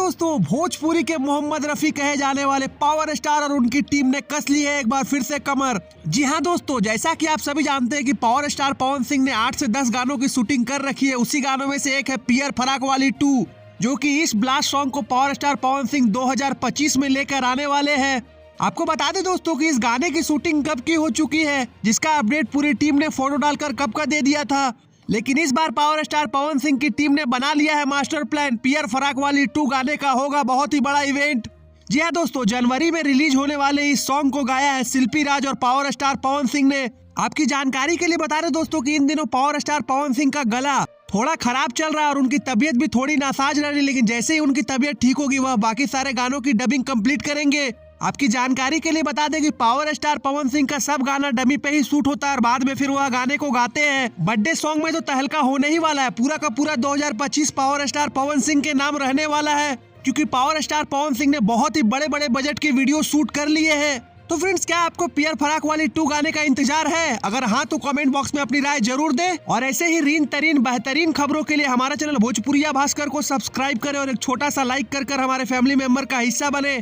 दोस्तों, भोजपुरी के मोहम्मद रफी कहे जाने वाले पावर स्टार और उनकी टीम ने कस ली है एक बार फिर से कमर। जी हाँ दोस्तों, जैसा कि आप सभी जानते हैं कि पावर स्टार पवन सिंह ने 8 से 10 गानों की शूटिंग कर रखी है। उसी गानों में से एक है पियर फराक वाली 2, जो कि इस ब्लास्ट सॉन्ग को पावर स्टार पवन सिंह 2025 में लेकर आने वाले हैं। आपको बता दें दोस्तों कि इस गाने की शूटिंग कब की हो चुकी है, जिसका अपडेट पूरी टीम ने फोटो डालकर कब का दे दिया था। लेकिन इस बार पावर स्टार पवन सिंह की टीम ने बना लिया है मास्टर प्लान। पियर फराक वाली 2 गाने का होगा बहुत ही बड़ा इवेंट। जी हाँ दोस्तों, जनवरी में रिलीज होने वाले इस सॉन्ग को गाया है शिल्पी राज और पावर स्टार पवन सिंह ने। आपकी जानकारी के लिए बता रहे दोस्तों कि इन दिनों पावर स्टार पवन सिंह का गला थोड़ा खराब चल रहा है और उनकी तबीयत भी थोड़ी नासाज रह रही, लेकिन जैसे ही उनकी तबीयत ठीक होगी वह बाकी सारे गानों की डबिंग कंप्लीट करेंगे। आपकी जानकारी के लिए बता दें कि पावर स्टार पवन सिंह का सब गाना डमी पे ही शूट होता है और बाद में फिर वह गाने को गाते हैं। बर्थडे सॉन्ग में तो तहलका होने ही वाला है। पूरा का पूरा 2025 पावर स्टार पवन सिंह के नाम रहने वाला है, क्योंकि पावर स्टार पवन सिंह ने बहुत ही बड़े बड़े बजट की वीडियो शूट कर लिए हैं। तो फ्रेंड्स, क्या आपको पियर फराक वाली 2 गाने का इंतजार है? अगर हाँ तो कमेंट बॉक्स में अपनी राय जरूर दें और ऐसे ही रीन तरीन बेहतरीन खबरों के लिए हमारा चैनल भोजपुरिया भास्कर को सब्सक्राइब करें और एक छोटा सा लाइक कर हमारे फैमिली मेंबर का हिस्सा बने।